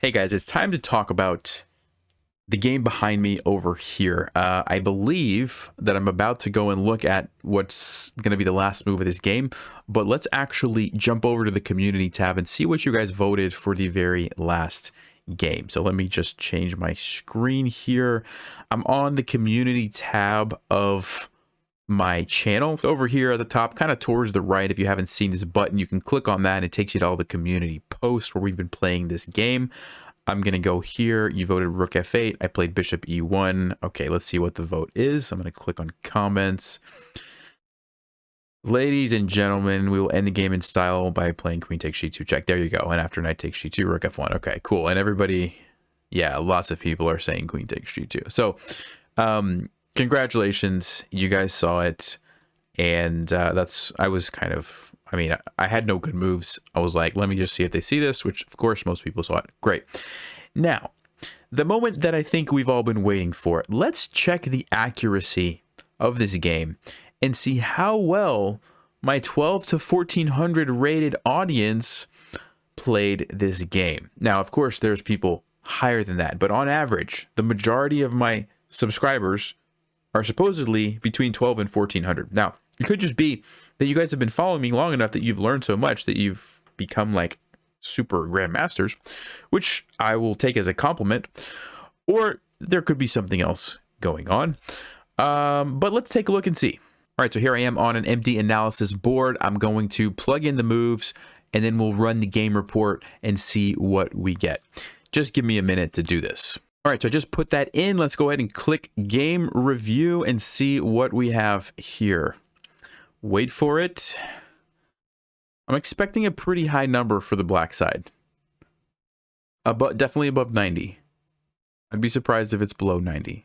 Hey guys, it's time to talk about the game behind me over here. I believe that I'm about to go and look at what's going to be the last move of this game, but let's actually jump over to the community tab and see what you guys voted for the very last game. So let me just change my screen here. I'm on the community tab of my channel. So over here at the top, kind of towards the right, if you haven't seen this button, you can click on that and it takes you to all the community posts where we've been playing this game. I'm going to go here. You voted Rook F8. I played Bishop E1. Okay, let's see what the vote is. I'm going to click on comments. Ladies and gentlemen, we will end the game in style by playing Queen takes G2 check. There you go. And after Knight takes G2, Rook F1. Okay, cool. And everybody, yeah, lots of people are saying Queen takes G2. So, congratulations, you guys saw it, and I had no good moves. I was like, let me just see if they see this, which of course most people saw it. Great. Now, the moment that I think we've all been waiting for. Let's check the accuracy of this game and see how well my 12 to 1400 rated audience played this game. Now, of course, there's people higher than that, but on average, the majority of my subscribers are supposedly between 12 and 1400. Now, it could just be that you guys have been following me long enough that you've learned so much that you've become like super grandmasters, which I will take as a compliment, or there could be something else going on. But let's take a look and see. All right, so here I am on an empty analysis board. I'm going to plug in the moves and then we'll run the game report and see what we get. Just give me a minute to do this. All right, so I just put that in. Let's go ahead and click game review and see what we have here. Wait for it. I'm expecting a pretty high number for the black side. Definitely above 90. I'd be surprised if it's below 90.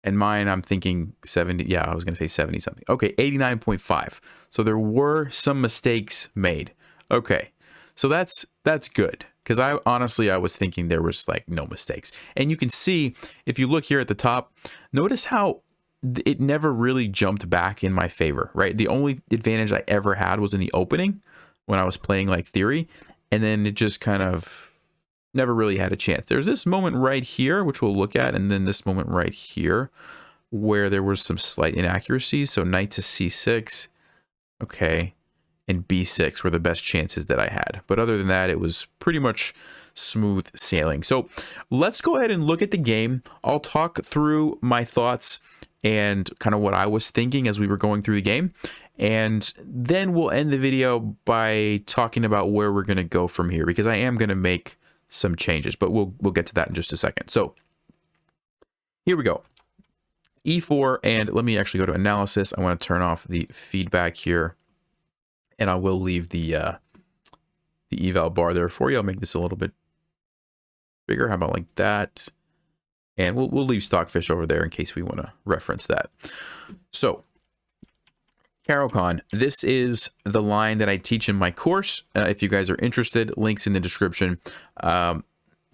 And mine, I'm thinking 70. Yeah, I was going to say 70 something. Okay, 89.5. So there were some mistakes made. Okay, so that's good. Because I was thinking there was like no mistakes. And you can see, if you look here at the top, notice how it never really jumped back in my favor, right? The only advantage I ever had was in the opening when I was playing like theory. And then it just kind of never really had a chance. There's this moment right here, which we'll look at. And then this moment right here where there was some slight inaccuracies. So knight to C6. Okay. And B6 were the best chances that I had. But other than that, it was pretty much smooth sailing. So let's go ahead and look at the game. I'll talk through my thoughts and kind of what I was thinking as we were going through the game. And then we'll end the video by talking about where we're going to go from here, because I am going to make some changes, but we'll get to that in just a second. So here we go. E4, and let me actually go to analysis. I want to turn off the feedback here. And I will leave the eval bar there for you. I'll make this a little bit bigger. How about like that? And we'll leave Stockfish over there in case we want to reference that. So, Caro-Kann, this is the line that I teach in my course. If you guys are interested, links in the description. I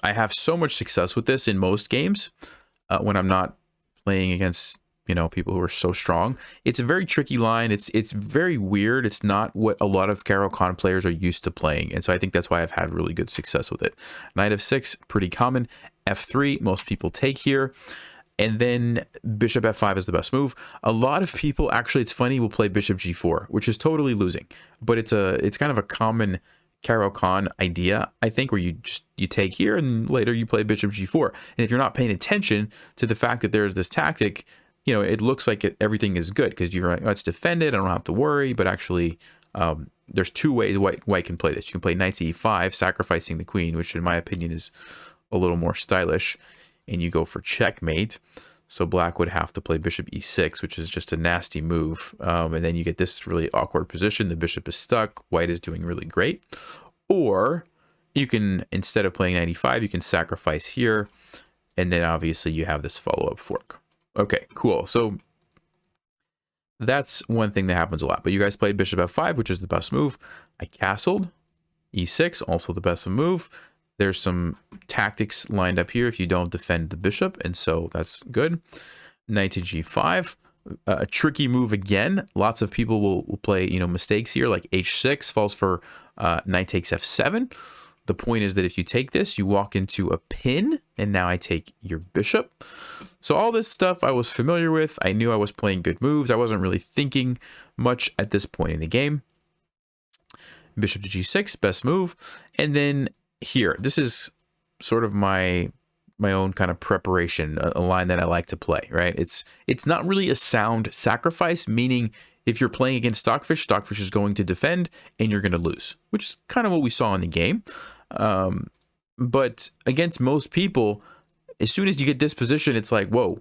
have so much success with this in most games when I'm not playing against people who are so strong. It's a very tricky line. It's very weird. It's not what a lot of Caro-Kann players are used to playing. And so I think that's why I've had really good success with it. Knight f6, pretty common. F3, most people take here. And then bishop f5 is the best move. A lot of people, actually, it's funny, will play bishop g4, which is totally losing. But it's kind of a common Caro-Kann idea, I think, where you take here and later you play bishop g4. And if you're not paying attention to the fact that there's this tactic, it looks like everything is good because you're like, oh, it's defended, I don't have to worry. But actually, there's two ways white can play this. You can play knight to e5, sacrificing the queen, which in my opinion is a little more stylish, and you go for checkmate. So black would have to play bishop e6, which is just a nasty move. And then you get this really awkward position. The bishop is stuck. White is doing really great. Or you can, instead of playing knight e5, you can sacrifice here. And then obviously you have this follow-up fork. Okay, cool. So that's one thing that happens a lot. But you guys played bishop f5, which is the best move. I castled. E6, also the best move. There's some tactics lined up here if you don't defend the bishop, and so that's good. Knight to g5. A tricky move again. Lots of people will play mistakes here, like h6 falls for knight takes f7. the point is that if you take this, you walk into a pin, and now I take your bishop. So all this stuff I was familiar with. I knew I was playing good moves. I wasn't really thinking much at this point in the game. Bishop to g6, best move. And then here, this is sort of my own kind of preparation, a line that I like to play, right? It's not really a sound sacrifice, meaning if you're playing against Stockfish, Stockfish is going to defend and you're going to lose, which is kind of what we saw in the game. But against most people, as soon as you get this position, it's like, whoa,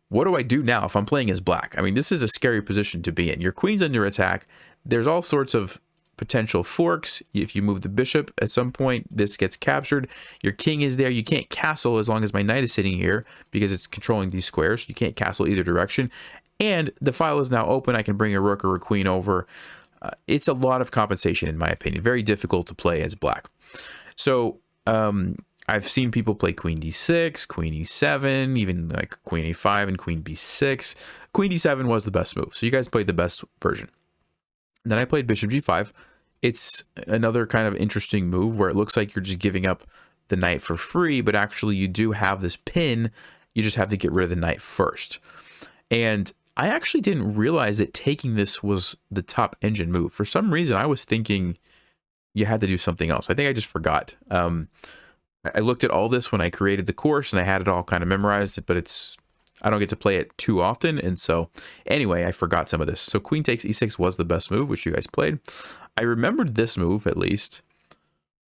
what do I do now if I'm playing as black? I mean, this is a scary position to be in. Your queen's under attack. There's all sorts of potential forks. If you move the bishop at some point, this gets captured. Your king is there. You can't castle as long as my knight is sitting here because it's controlling these squares. You can't castle either direction. And the file is now open. I can bring a rook or a queen over. It's a lot of compensation, in my opinion. Very difficult to play as black. So I've seen people play queen d6, queen e7, even like queen a5 and queen b6. Queen d7 was the best move. So you guys played the best version. And then I played bishop g5. It's another kind of interesting move where it looks like you're just giving up the knight for free, but actually you do have this pin. You just have to get rid of the knight first. And I actually didn't realize that taking this was the top engine move. For some reason, I was thinking you had to do something else. I think I just forgot. I looked at all this when I created the course and I had it all kind of memorized, but I don't get to play it too often. And so anyway, I forgot some of this. So queen takes e6 was the best move, which you guys played. I remembered this move at least,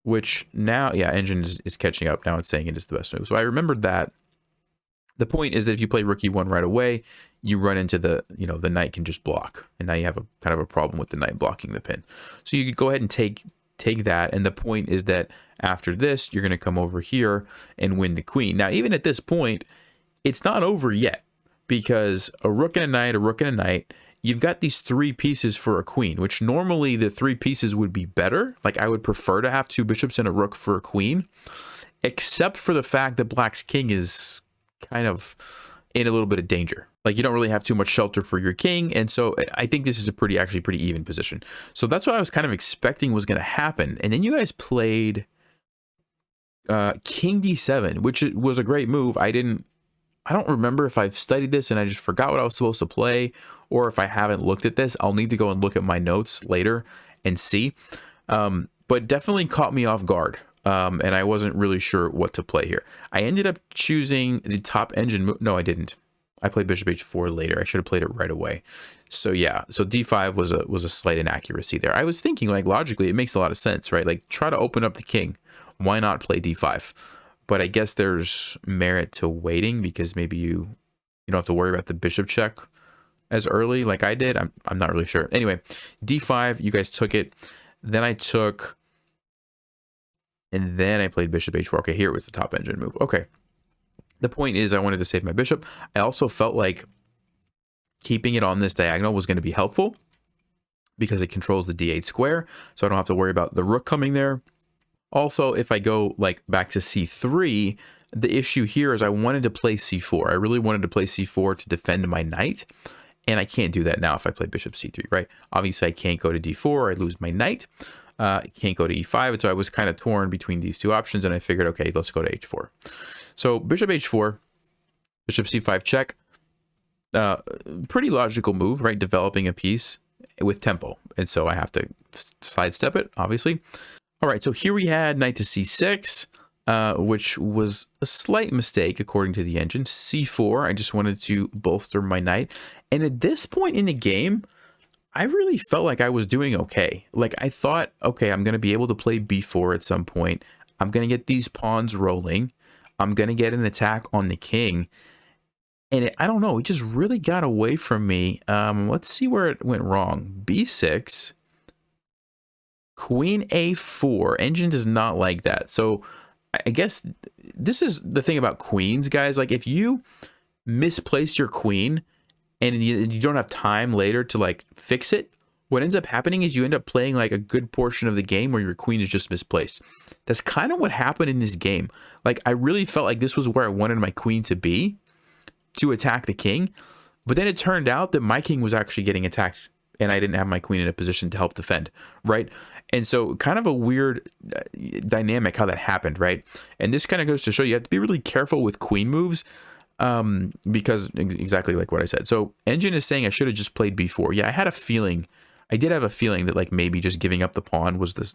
which now, yeah, engine is catching up. Now it's saying it is the best move. So I remembered that. The point is that if you play rook e1 right away, you run into the knight can just block. And now you have a kind of a problem with the knight blocking the pin. So you could go ahead and take that. And the point is that after this, you're going to come over here and win the queen. Now, even at this point, it's not over yet because a rook and a knight, you've got these 3 pieces for a queen, which normally the 3 pieces would be better. Like I would prefer to have 2 bishops and a rook for a queen, except for the fact that black's king is kind of in a little bit of danger. Like you don't really have too much shelter for your king. And so I think this is a actually pretty even position. So that's what I was kind of expecting was going to happen. And then you guys played king d7, which was a great move. I don't remember if I've studied this and I just forgot what I was supposed to play, or if I haven't looked at this. I'll need to go and look at my notes later and see. But definitely caught me off guard. And I wasn't really sure what to play here. I ended up choosing the top engine move. No, I didn't. I played bishop h4 later. I should have played it right away. So yeah, so d5 was a slight inaccuracy there. I was thinking, like, logically, it makes a lot of sense, right? Like, try to open up the king. Why not play d5? But I guess there's merit to waiting because maybe you don't have to worry about the bishop check as early like I did. I'm not really sure. Anyway, d5, you guys took it. Then I took, and then I played bishop h4. Okay, here was the top engine move. Okay. The point is I wanted to save my bishop. I also felt like keeping it on this diagonal was going to be helpful because it controls the d8 square. So I don't have to worry about the rook coming there. Also, if I go like back to c3, the issue here is I wanted to play c4. I really wanted to play c4 to defend my knight. And I can't do that now if I play bishop c3, right? Obviously, I can't go to d4. I lose my knight. I can't go to e5. And so I was kind of torn between these 2 options. And I figured, okay, let's go to h4. So bishop h4, bishop c5 check. Pretty logical move, right? Developing a piece with tempo. And so I have to sidestep it, obviously. All right, so here we had knight to c6, which was a slight mistake according to the engine. c4, I just wanted to bolster my knight. And at this point in the game, I really felt like I was doing okay. Like I thought, okay, I'm going to be able to play b4 at some point. I'm going to get these pawns rolling. I'm going to get an attack on the king. And I don't know, it just really got away from me. Let's see where it went wrong. b6, queen a4. Engine does not like that. So I guess this is the thing about queens, guys. Like if you misplace your queen and you don't have time later to like fix it, what ends up happening is you end up playing like a good portion of the game where your queen is just misplaced. That's kind of what happened in this game. Like I really felt like this was where I wanted my queen to be to attack the king. But then it turned out that my king was actually getting attacked and I didn't have my queen in a position to help defend, right? And so kind of a weird dynamic how that happened, right? And this kind of goes to show you have to be really careful with queen moves, because exactly like what I said. So Engine is saying I should have just played b4. Yeah, I had a feeling. I did have a feeling that like maybe just giving up the pawn was this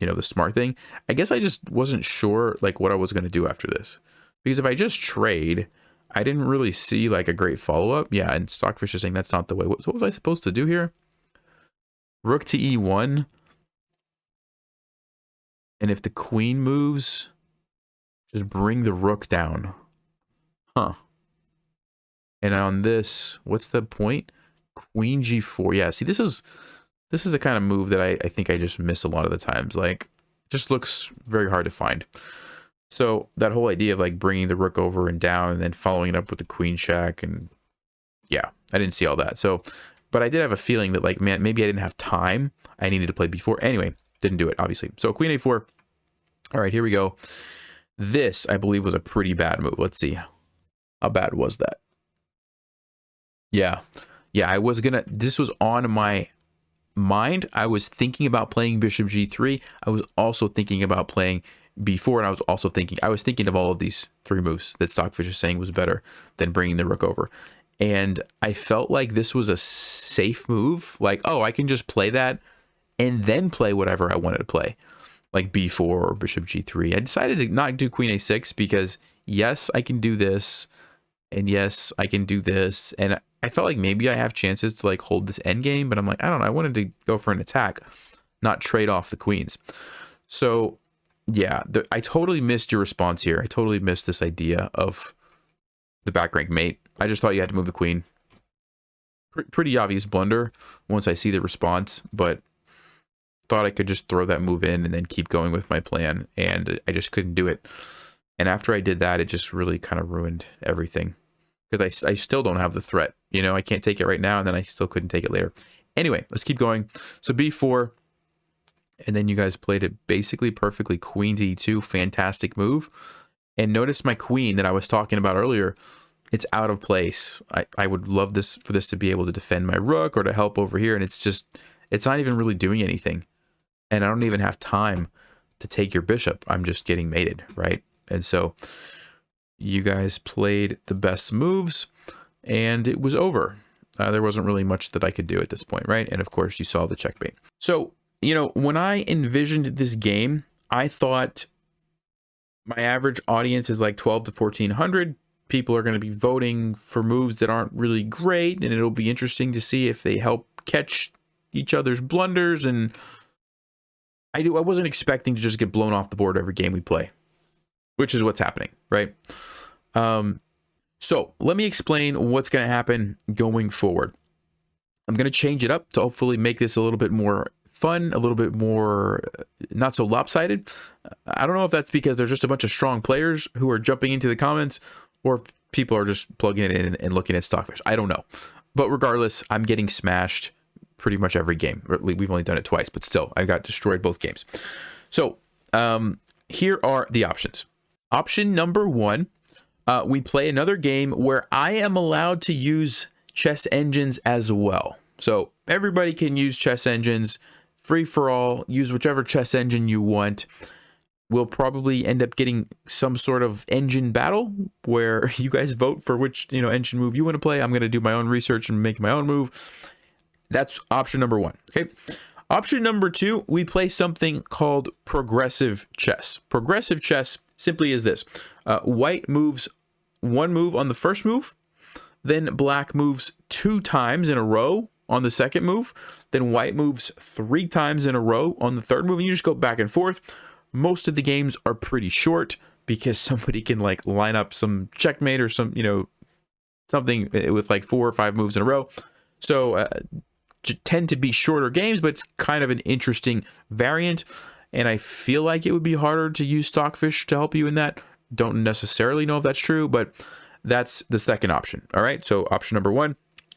you know, the smart thing. I guess I just wasn't sure like what I was going to do after this. Because if I just trade, I didn't really see like a great follow-up. Yeah, and Stockfish is saying that's not the way. What was I supposed to do here? Rook to e1. And if the queen moves, just bring the rook down. Huh. And on this, what's the point? Queen g4. Yeah, see, this is a kind of move that I think I just miss a lot of the times. Like, it just looks very hard to find. So that whole idea of like bringing the rook over and down and then following it up with the queen check, and yeah, I didn't see all that. So, but I did have a feeling that like, man, maybe I didn't have time. I needed to play b4. Anyway, didn't do it, obviously. So queen a4. All right, here we go. This, I believe, was a pretty bad move. Let's see. How bad was that? Yeah. Yeah, this was on my mind. I was thinking about playing bishop g3. I was also thinking about playing b4, and I was thinking of all of these three moves that Stockfish is saying was better than bringing the rook over. And I felt like this was a safe move. Like, oh, I can just play that and then play whatever I wanted to play, like b4 or bishop g3. I decided to not do queen a6 because yes, I can do this, and yes, I can do this, and I felt like maybe I have chances to like hold this endgame, but I'm like, I don't know, I wanted to go for an attack, not trade off the queens. So yeah, I totally missed your response here. I totally missed this idea of the back rank mate. I just thought you had to move the queen. Pretty obvious blunder once I see the response, but thought I could just throw that move in and then keep going with my plan, and I just couldn't do it. And after I did that, it just really kind of ruined everything, because I still don't have the threat. You know, I can't take it right now, and then I still couldn't take it later. Anyway, let's keep going. So b4, and then you guys played it basically perfectly. Queen to e2, fantastic move. And notice my queen that I was talking about earlier, it's out of place. I would love this for this to be able to defend my rook or to help over here, and it's not even really doing anything. And I don't even have time to take your bishop. I'm just getting mated, right? And so you guys played the best moves, and it was over. There wasn't really much that I could do at this point, right? And of course, you saw the checkmate. So, you know, when I envisioned this game, I thought my average audience is like 12 to 1400. People are going to be voting for moves that aren't really great, and it'll be interesting to see if they help catch each other's blunders. And I wasn't expecting to just get blown off the board every game we play, which is what's happening, right? So let me explain what's going to happen going forward. I'm going to change it up to hopefully make this a little bit more fun, a little bit more not so lopsided. I don't know if that's because there's just a bunch of strong players who are jumping into the comments, or if people are just plugging it in and looking at Stockfish. I don't know. But regardless, I'm getting smashed pretty much every game. We've only done it twice, but still, I got destroyed both games. So here are the options. Option number one, we play another game where I am allowed to use chess engines as well. So everybody can use chess engines, free for all, use whichever chess engine you want. We'll probably end up getting some sort of engine battle where you guys vote for which, you know, engine move you want to play. I'm going to do my own research and make my own move. That's option number one. Okay. Option number two, we play something called progressive chess. Progressive chess simply is this. White moves one move on the first move, then black moves 2 times in a row on the second move, then white moves 3 times in a row on the third move, and you just go back and forth. Most of the games are pretty short because somebody can like line up some checkmate or some, you know, something with like 4 or 5 moves in a row. So tend to be shorter games, but it's kind of an interesting variant. And I feel like it would be harder to use Stockfish to help you in that. Don't necessarily know if that's true, but that's the second option. All right. So option number one,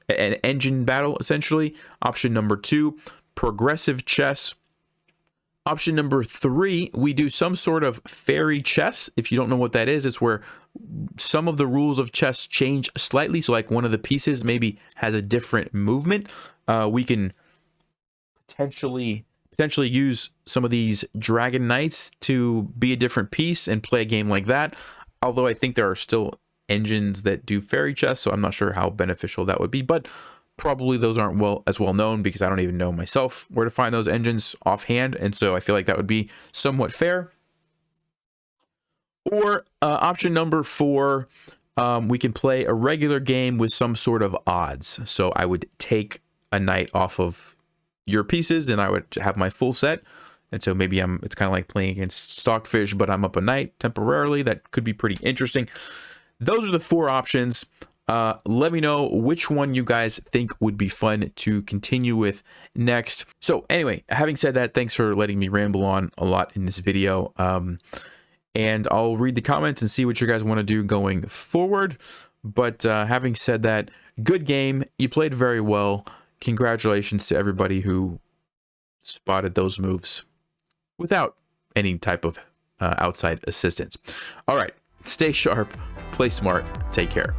an engine battle, essentially. Option number two, progressive chess. Option number three, we do some sort of fairy chess. If you don't know what that is, it's where some of the rules of chess change slightly. So like one of the pieces maybe has a different movement. We can potentially potentially use some of these Dragon Knights to be a different piece and play a game like that. Although I think there are still engines that do fairy chests, so I'm not sure how beneficial that would be, but probably those aren't as well known because I don't even know myself where to find those engines offhand, and so I feel like that would be somewhat fair. Or option number 4, we can play a regular game with some sort of odds. So I would take a knight off of your pieces and I would have my full set. And so maybe it's kind of like playing against Stockfish, but I'm up a knight temporarily. That could be pretty interesting. Those are the 4 options. Let me know which one you guys think would be fun to continue with next. So anyway, having said that, thanks for letting me ramble on a lot in this video. And I'll read the comments and see what you guys want to do going forward. But having said that, good game. You played very well. Congratulations to everybody who spotted those moves without any type of outside assistance. All right, stay sharp, play smart, take care.